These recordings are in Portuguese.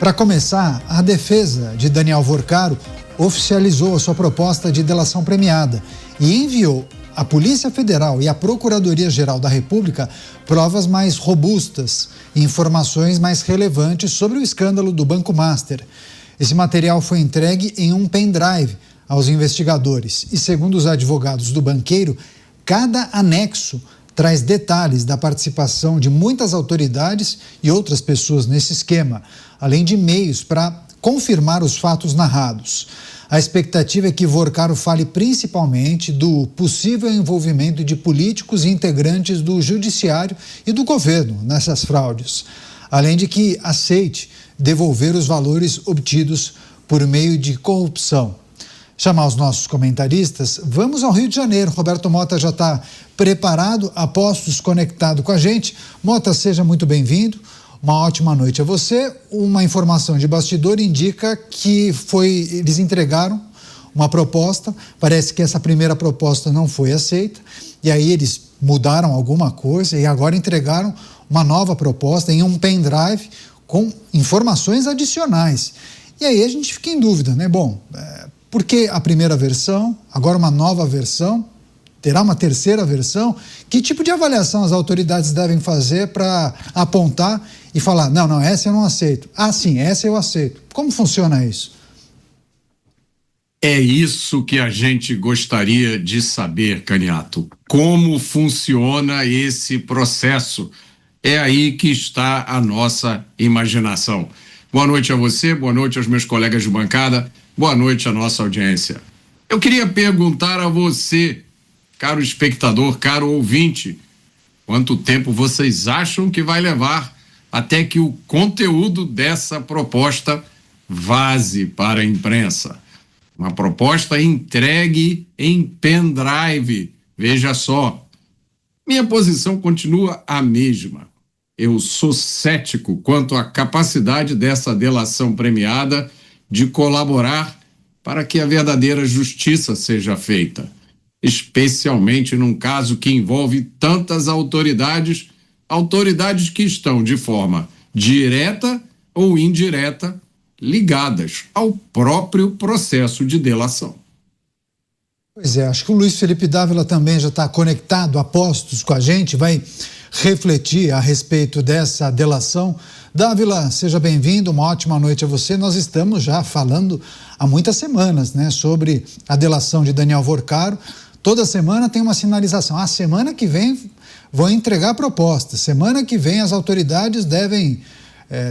Para começar, a defesa de Daniel Vorcaro oficializou a sua proposta de delação premiada e enviou à Polícia Federal e à Procuradoria-Geral da República provas mais robustas e informações mais relevantes sobre o escândalo do Banco Master. Esse material foi entregue em um pendrive aos investigadores e, segundo os advogados do banqueiro, cada anexo traz detalhes da participação de muitas autoridades e outras pessoas nesse esquema, além de meios para confirmar os fatos narrados. A expectativa é que Vorcaro fale principalmente do possível envolvimento de políticos e integrantes do judiciário e do governo nessas fraudes, além de que aceite devolver os valores obtidos por meio de corrupção. Chamar os nossos comentaristas, vamos ao Rio de Janeiro. Roberto Mota já está preparado, a postos, conectado com a gente. Mota, seja muito bem-vindo. Uma ótima noite a você. Uma informação de bastidor indica que eles entregaram uma proposta, parece que essa primeira proposta não foi aceita, e aí eles mudaram alguma coisa e agora entregaram uma nova proposta em um pendrive com informações adicionais. E aí a gente fica em dúvida, né? Bom, por que a primeira versão, agora uma nova versão? Terá uma terceira versão? Que tipo de avaliação as autoridades devem fazer para apontar e falar, não, essa eu não aceito. Ah, sim, essa eu aceito. Como funciona isso? É isso que a gente gostaria de saber, Caniato. Como funciona esse processo? É aí que está a nossa imaginação. Boa noite a você, boa noite aos meus colegas de bancada, boa noite à nossa audiência. Eu queria perguntar a você, caro espectador, caro ouvinte, quanto tempo vocês acham que vai levar até que o conteúdo dessa proposta vaze para a imprensa? Uma proposta entregue em pendrive. Veja só, minha posição continua a mesma. Eu sou cético quanto à capacidade dessa delação premiada de colaborar para que a verdadeira justiça seja feita, especialmente num caso que envolve tantas autoridades que estão de forma direta ou indireta ligadas ao próprio processo de delação. Pois é, acho que o Luiz Felipe Dávila também já está conectado a postos com a gente, vai refletir a respeito dessa delação. Dávila, seja bem-vindo, uma ótima noite a você. Nós estamos já falando há muitas semanas, né, sobre a delação de Daniel Vorcaro. Toda semana tem uma sinalização. A semana que vem vão entregar a proposta. Semana que vem as autoridades devem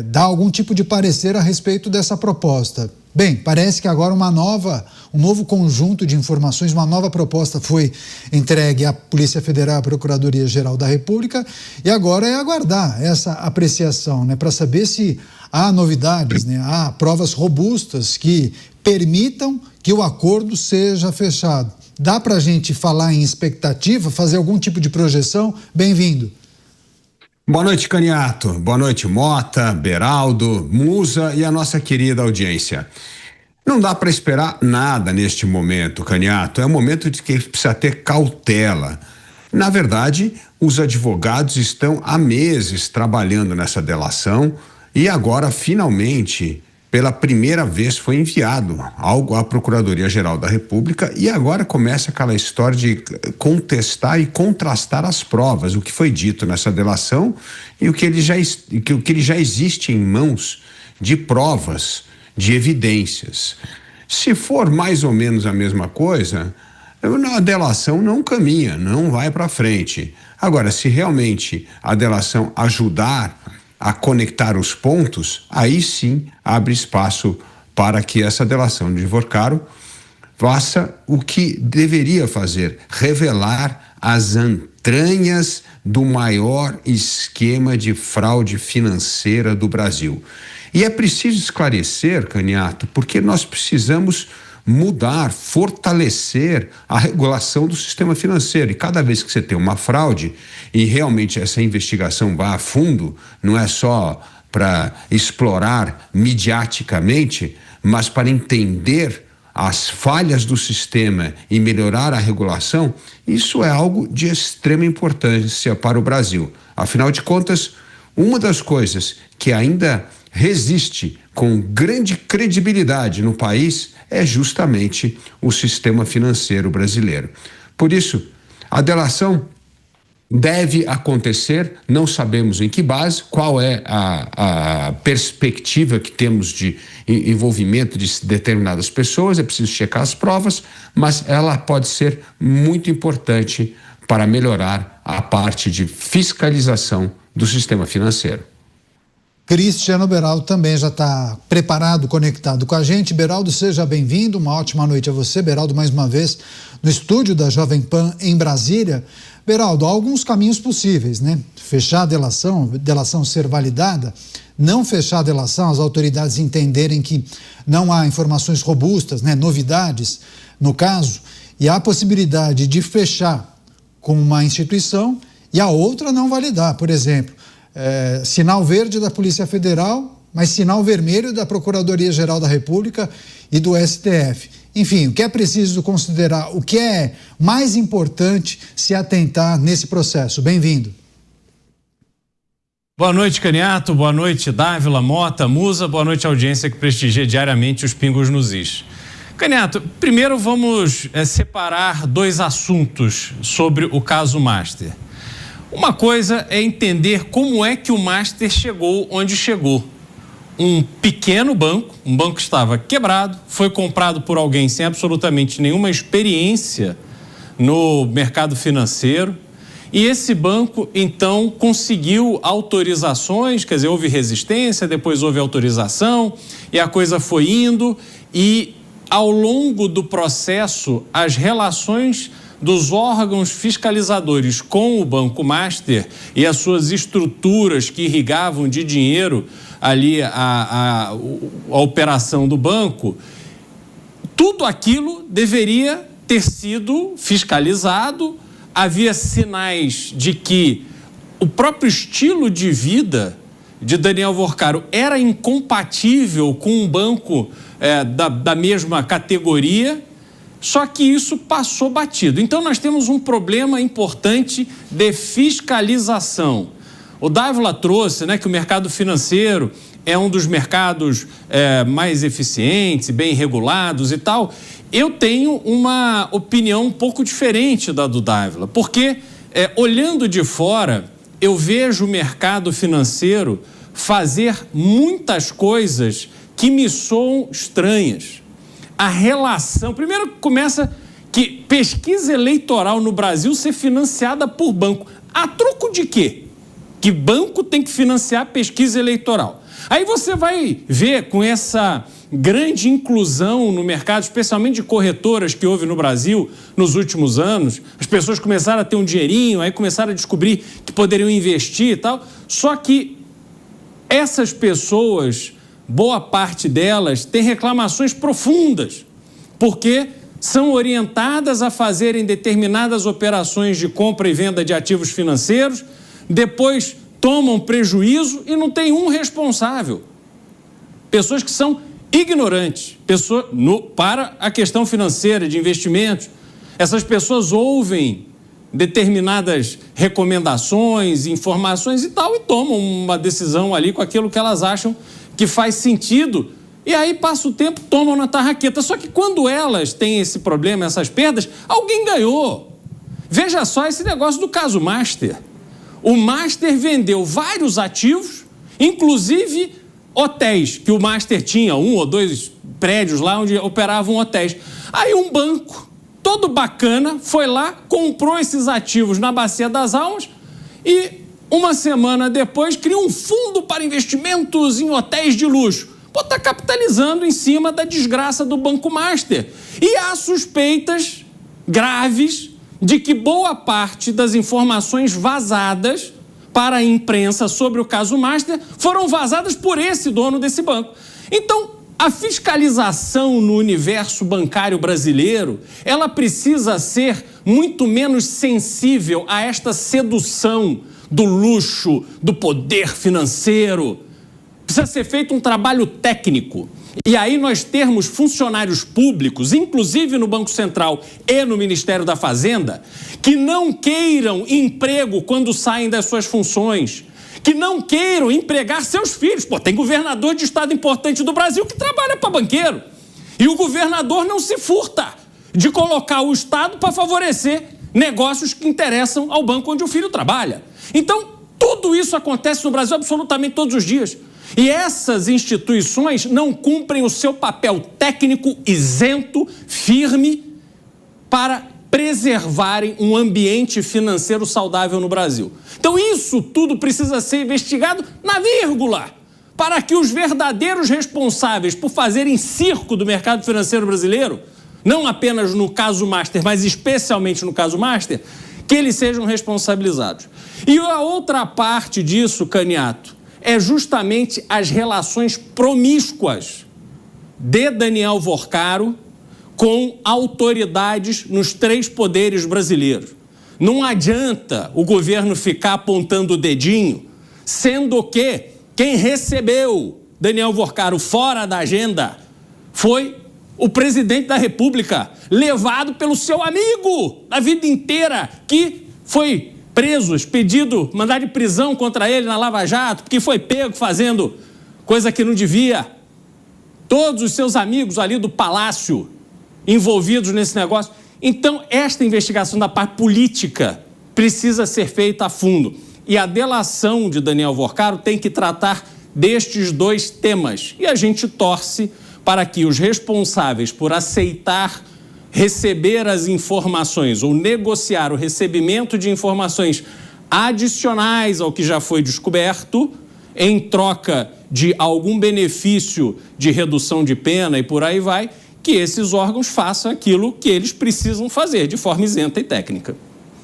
dar algum tipo de parecer a respeito dessa proposta. Bem, parece que agora um novo conjunto de informações, uma nova proposta foi entregue à Polícia Federal e à Procuradoria-Geral da República e agora é aguardar essa apreciação, né, para saber se há novidades, né, há provas robustas que permitam que o acordo seja fechado. Dá para a gente falar em expectativa, fazer algum tipo de projeção? Bem-vindo. Boa noite, Caniato. Boa noite, Mota, Beraldo, Musa e a nossa querida audiência. Não dá para esperar nada neste momento, Caniato. É um momento de que precisa ter cautela. Na verdade, os advogados estão há meses trabalhando nessa delação e agora, finalmente, pela primeira vez foi enviado algo à Procuradoria-Geral da República e agora começa aquela história de contestar e contrastar as provas, o que foi dito nessa delação e o que ele já existe em mãos de provas, de evidências. Se for mais ou menos a mesma coisa, a delação não caminha, não vai para frente. Agora, se realmente a delação ajudar a conectar os pontos, aí sim abre espaço para que essa delação de Vorcaro faça o que deveria fazer, revelar as entranhas do maior esquema de fraude financeira do Brasil. E é preciso esclarecer, Caniato, porque nós precisamos mudar, fortalecer a regulação do sistema financeiro. E cada vez que você tem uma fraude e realmente essa investigação vá a fundo, não é só para explorar midiaticamente, mas para entender as falhas do sistema e melhorar a regulação, isso é algo de extrema importância para o Brasil. Afinal de contas, uma das coisas que ainda resiste com grande credibilidade no país é justamente o sistema financeiro brasileiro. Por isso, a delação deve acontecer, não sabemos em que base, qual é a perspectiva que temos de envolvimento de determinadas pessoas, é preciso checar as provas, mas ela pode ser muito importante para melhorar a parte de fiscalização do sistema financeiro. Cristiano Beraldo também já está preparado, conectado com a gente. Beraldo, seja bem-vindo, uma ótima noite a você. Beraldo, mais uma vez, no estúdio da Jovem Pan em Brasília. Beraldo, há alguns caminhos possíveis, né? Fechar a delação ser validada, não fechar a delação, as autoridades entenderem que não há informações robustas, né? Novidades no caso, e há a possibilidade de fechar com uma instituição e a outra não validar, por exemplo. Sinal verde da Polícia Federal, mas sinal vermelho da Procuradoria-Geral da República e do STF. Enfim, o que é preciso considerar, o que é mais importante se atentar nesse processo? Bem-vindo. Boa noite, Caniato. Boa noite, Dávila, Mota, Musa. Boa noite, audiência que prestigia diariamente os Pingos nos Is. Caniato, primeiro vamos separar dois assuntos sobre o caso Master. Uma coisa é entender como é que o Master chegou onde chegou. Um pequeno banco, um banco que estava quebrado, foi comprado por alguém sem absolutamente nenhuma experiência no mercado financeiro, e esse banco, então, conseguiu autorizações, quer dizer, houve resistência, depois houve autorização, e a coisa foi indo, e ao longo do processo, as relações dos órgãos fiscalizadores com o Banco Master e as suas estruturas que irrigavam de dinheiro ali a operação do banco, tudo aquilo deveria ter sido fiscalizado. Havia sinais de que o próprio estilo de vida de Daniel Vorcaro era incompatível com um banco da mesma categoria. Só que isso passou batido. Então, nós temos um problema importante de fiscalização. O Dávila trouxe, né, que o mercado financeiro é um dos mercados mais eficientes, bem regulados e tal. Eu tenho uma opinião um pouco diferente da do Dávila, porque, olhando de fora, eu vejo o mercado financeiro fazer muitas coisas que me soam estranhas. A relação, primeiro começa que pesquisa eleitoral no Brasil ser financiada por banco. A troco de quê? Que banco tem que financiar pesquisa eleitoral? Aí você vai ver com essa grande inclusão no mercado, especialmente de corretoras que houve no Brasil nos últimos anos, as pessoas começaram a ter um dinheirinho, aí começaram a descobrir que poderiam investir e tal, só que essas pessoas, boa parte delas tem reclamações profundas, porque são orientadas a fazerem determinadas operações de compra e venda de ativos financeiros, depois tomam prejuízo e não tem um responsável. Pessoas que são ignorantes para a questão financeira, de investimentos. Essas pessoas ouvem determinadas recomendações, informações e tal, e tomam uma decisão ali com aquilo que elas acham que faz sentido, e aí passa o tempo, tomam na tarraqueta. Só que quando elas têm esse problema, essas perdas, alguém ganhou. Veja só esse negócio do caso Master. O Master vendeu vários ativos, inclusive hotéis, que o Master tinha 1 ou 2 prédios lá onde operavam hotéis. Aí um banco, todo bacana, foi lá, comprou esses ativos na Bacia das Almas e uma semana depois, cria um fundo para investimentos em hotéis de luxo. Pô, tá capitalizando em cima da desgraça do Banco Master. E há suspeitas graves de que boa parte das informações vazadas para a imprensa sobre o caso Master foram vazadas por esse dono desse banco. Então, a fiscalização no universo bancário brasileiro, ela precisa ser muito menos sensível a esta sedução do luxo, do poder financeiro. Precisa ser feito um trabalho técnico. E aí nós termos funcionários públicos, inclusive no Banco Central e no Ministério da Fazenda, que não queiram emprego quando saem das suas funções, que não queiram empregar seus filhos. Pô, tem governador de estado importante do Brasil que trabalha para banqueiro. E o governador não se furta de colocar o estado para favorecer negócios que interessam ao banco onde o filho trabalha. Então, tudo isso acontece no Brasil absolutamente todos os dias. E essas instituições não cumprem o seu papel técnico isento, firme, para preservarem um ambiente financeiro saudável no Brasil. Então isso tudo precisa ser investigado na vírgula, para que os verdadeiros responsáveis por fazerem circo do mercado financeiro brasileiro, não apenas no caso Master, mas especialmente no caso Master, que eles sejam responsabilizados. E a outra parte disso, Caniato, é justamente as relações promíscuas de Daniel Vorcaro com autoridades nos 3 poderes brasileiros. Não adianta o governo ficar apontando o dedinho, sendo que quem recebeu Daniel Vorcaro fora da agenda foi o presidente da República, levado pelo seu amigo da vida inteira, que foi preso, expedido, mandado de prisão contra ele na Lava Jato, porque foi pego fazendo coisa que não devia. Todos os seus amigos ali do Palácio envolvidos nesse negócio. Então, esta investigação da parte política precisa ser feita a fundo. E a delação de Daniel Vorcaro tem que tratar destes 2 temas. E a gente torce para que os responsáveis por aceitar receber as informações ou negociar o recebimento de informações adicionais ao que já foi descoberto, em troca de algum benefício de redução de pena e por aí vai, que esses órgãos façam aquilo que eles precisam fazer de forma isenta e técnica.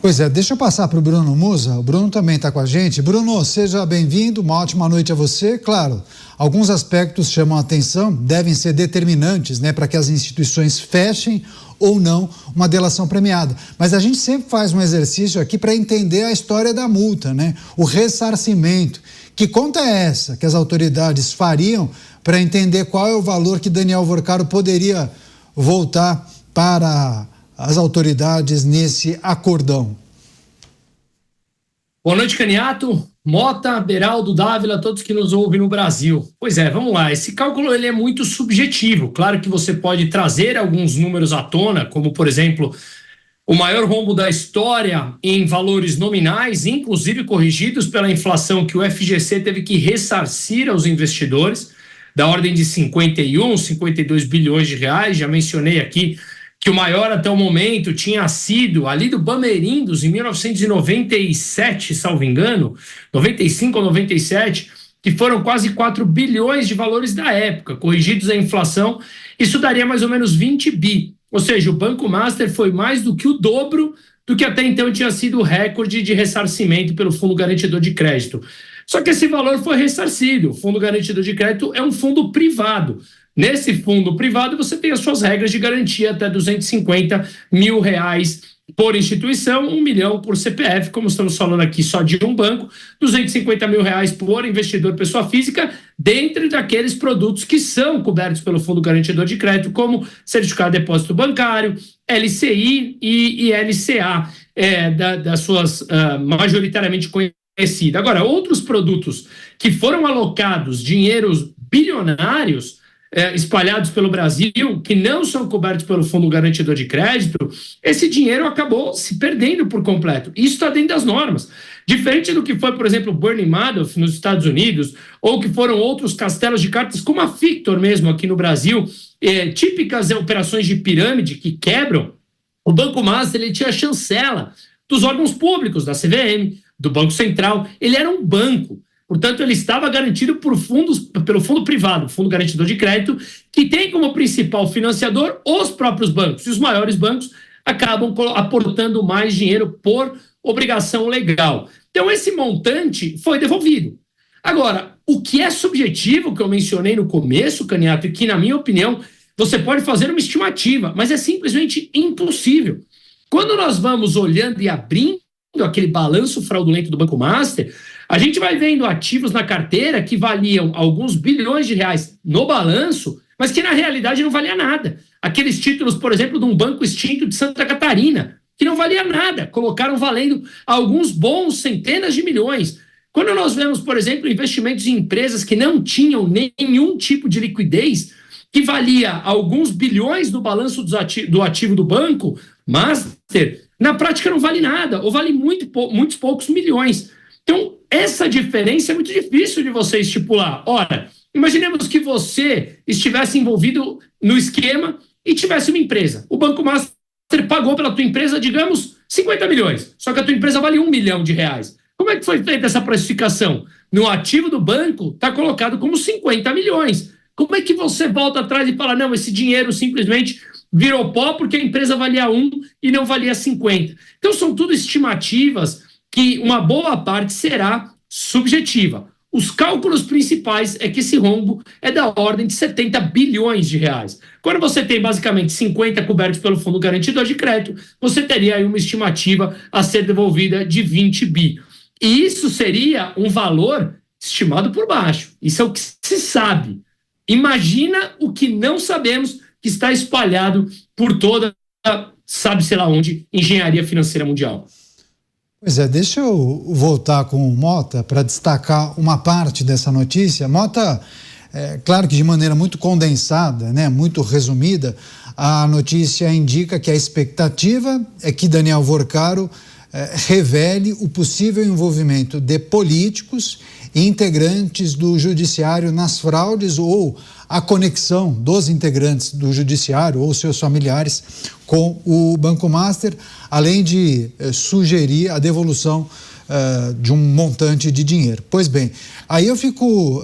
Pois é, deixa eu passar para o Bruno Musa. O Bruno também está com a gente. Bruno, seja bem-vindo, uma ótima noite a você. Claro, alguns aspectos chamam a atenção, devem ser determinantes, né, para que as instituições fechem ou não uma delação premiada. Mas a gente sempre faz um exercício aqui para entender a história da multa, né? O ressarcimento. Que conta é essa que as autoridades fariam para entender qual é o valor que Daniel Vorcaro poderia voltar para as autoridades nesse acordão? Boa noite, Caniato, Mota, Beraldo, Dávila, todos que nos ouvem no Brasil. Pois é, vamos lá. Esse cálculo ele é muito subjetivo. Claro que você pode trazer alguns números à tona, como, por exemplo, o maior rombo da história em valores nominais, inclusive corrigidos pela inflação que o FGC teve que ressarcir aos investidores, da ordem de 51, 52 bilhões de reais. Já mencionei aqui que o maior até o momento tinha sido ali do Bamerindos, em 1997, salvo engano, 95 ou 97, que foram quase 4 bilhões de valores da época, corrigidos a inflação. Isso daria mais ou menos 20 bi. Ou seja, o Banco Master foi mais do que o dobro do que até então tinha sido o recorde de ressarcimento pelo Fundo Garantidor de Crédito. Só que esse valor foi ressarcido. O Fundo Garantidor de Crédito é um fundo privado. Nesse fundo privado, você tem as suas regras de garantia até R$250 mil por instituição, 1 milhão por CPF, como estamos falando aqui só de um banco, R$250 mil por investidor pessoa física, dentre daqueles produtos que são cobertos pelo Fundo Garantidor de Crédito, como certificado de depósito bancário, LCI e LCA, das suas majoritariamente conhecidas. Agora, outros produtos que foram alocados dinheiros bilionários, espalhados pelo Brasil, que não são cobertos pelo Fundo Garantidor de Crédito, esse dinheiro acabou se perdendo por completo. Isso está dentro das normas. Diferente do que foi, por exemplo, Bernie Madoff nos Estados Unidos, ou que foram outros castelos de cartas, como a Victor mesmo aqui no Brasil, típicas operações de pirâmide que quebram, o Banco Master ele tinha a chancela dos órgãos públicos, da CVM, do Banco Central. Ele era um banco. Portanto, ele estava garantido pelo fundo privado, o Fundo Garantidor de Crédito, que tem como principal financiador os próprios bancos. E os maiores bancos acabam aportando mais dinheiro por obrigação legal. Então, esse montante foi devolvido. Agora, o que é subjetivo, que eu mencionei no começo, Caniato, e que, na minha opinião, você pode fazer uma estimativa, mas é simplesmente impossível. Quando nós vamos olhando e abrindo aquele balanço fraudulento do Banco Master, a gente vai vendo ativos na carteira que valiam alguns bilhões de reais no balanço, mas que na realidade não valia nada. Aqueles títulos, por exemplo, de um banco extinto de Santa Catarina, que não valia nada, colocaram valendo alguns bons centenas de milhões. Quando nós vemos, por exemplo, investimentos em empresas que não tinham nenhum tipo de liquidez, que valia alguns bilhões no balanço do ativo do banco, Master, na prática não vale nada, ou vale muitos poucos milhões. Então, essa diferença é muito difícil de você estipular. Ora, imaginemos que você estivesse envolvido no esquema e tivesse uma empresa. O Banco Master pagou pela tua empresa, digamos, 50 milhões, só que a tua empresa vale R$1 milhão. Como é que foi feita essa precificação? No ativo do banco está colocado como 50 milhões. Como é que você volta atrás e fala, não, esse dinheiro simplesmente virou pó porque a empresa valia 1 e não valia 50? Então são tudo estimativas que uma boa parte será subjetiva. Os cálculos principais é que esse rombo é da ordem de 70 bilhões de reais. Quando você tem basicamente 50 cobertos pelo Fundo Garantidor de Crédito, você teria aí uma estimativa a ser devolvida de 20 bi. E isso seria um valor estimado por baixo. Isso é o que se sabe. Imagina o que não sabemos, que está espalhado por toda, sabe-se lá onde, engenharia financeira mundial. Pois é, deixa eu voltar com o Mota para destacar uma parte dessa notícia. Mota, claro que de maneira muito condensada, né, muito resumida, a notícia indica que a expectativa é que Daniel Vorcaro revele o possível envolvimento de políticos e integrantes do judiciário nas fraudes ou a conexão dos integrantes do judiciário ou seus familiares com o Banco Master, além de sugerir a devolução de um montante de dinheiro. Pois bem, aí eu fico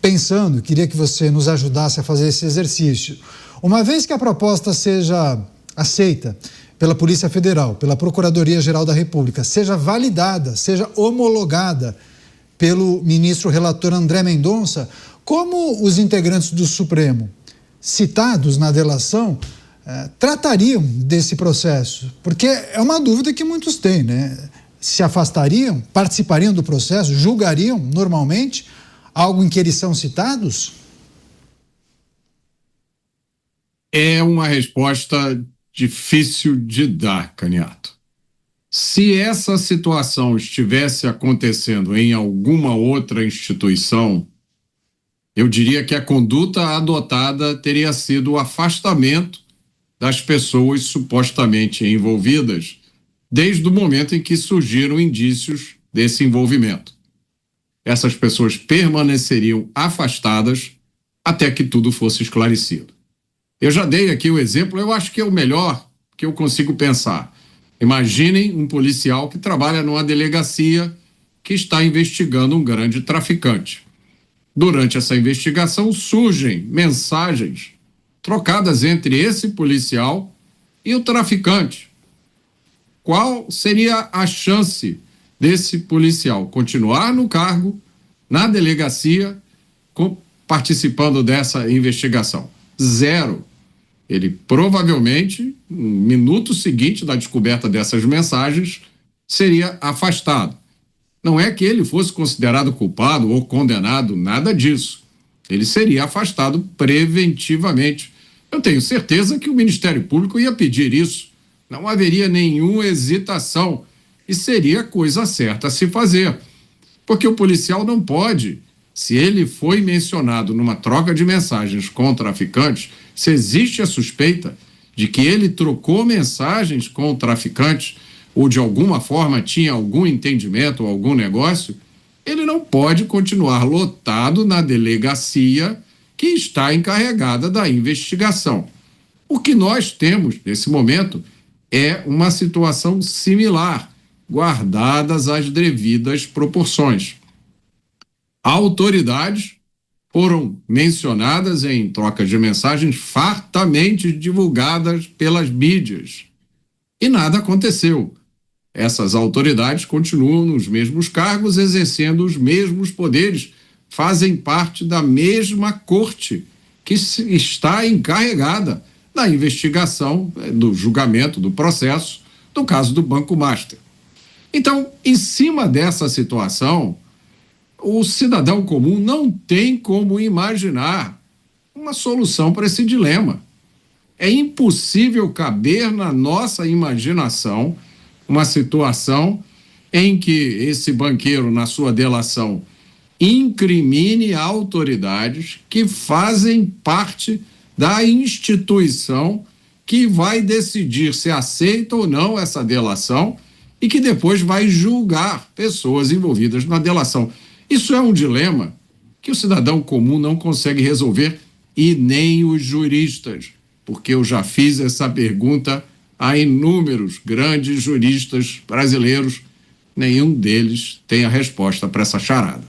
pensando, queria que você nos ajudasse a fazer esse exercício. Uma vez que a proposta seja aceita pela Polícia Federal, pela Procuradoria-Geral da República, seja validada, seja homologada pelo ministro relator André Mendonça, como os integrantes do Supremo, citados na delação, tratariam desse processo? Porque é uma dúvida que muitos têm, né? Se afastariam, participariam do processo, julgariam normalmente algo em que eles são citados? É uma resposta difícil de dar, Caniato. Se essa situação estivesse acontecendo em alguma outra instituição, eu diria que a conduta adotada teria sido o afastamento das pessoas supostamente envolvidas desde o momento em que surgiram indícios desse envolvimento. Essas pessoas permaneceriam afastadas até que tudo fosse esclarecido. Eu já dei aqui o exemplo, eu acho que é o melhor que eu consigo pensar. Imaginem um policial que trabalha numa delegacia que está investigando um grande traficante. Durante essa investigação surgem mensagens trocadas entre esse policial e o traficante. Qual seria a chance desse policial continuar no cargo, na delegacia, participando dessa investigação? Zero. Ele provavelmente, no minuto seguinte da descoberta dessas mensagens, seria afastado. Não é que ele fosse considerado culpado ou condenado, nada disso. Ele seria afastado preventivamente. Eu tenho certeza que o Ministério Público ia pedir isso. Não haveria nenhuma hesitação e seria a coisa certa a se fazer. Porque o policial não pode, se ele foi mencionado numa troca de mensagens com traficantes, se existe a suspeita de que ele trocou mensagens com o traficante ou de alguma forma tinha algum entendimento ou algum negócio, ele não pode continuar lotado na delegacia que está encarregada da investigação. O que nós temos nesse momento é uma situação similar, guardadas as devidas proporções. Autoridades foram mencionadas em troca de mensagens fartamente divulgadas pelas mídias. E nada aconteceu. Essas autoridades continuam nos mesmos cargos, exercendo os mesmos poderes, fazem parte da mesma corte que está encarregada da investigação, do julgamento, do processo, do caso do Banco Master. Então, em cima dessa situação, o cidadão comum não tem como imaginar uma solução para esse dilema. É impossível caber na nossa imaginação uma situação em que esse banqueiro, na sua delação, incrimine autoridades que fazem parte da instituição que vai decidir se aceita ou não essa delação e que depois vai julgar pessoas envolvidas na delação. Isso é um dilema que o cidadão comum não consegue resolver e nem os juristas, porque eu já fiz essa pergunta a inúmeros grandes juristas brasileiros, nenhum deles tem a resposta para essa charada.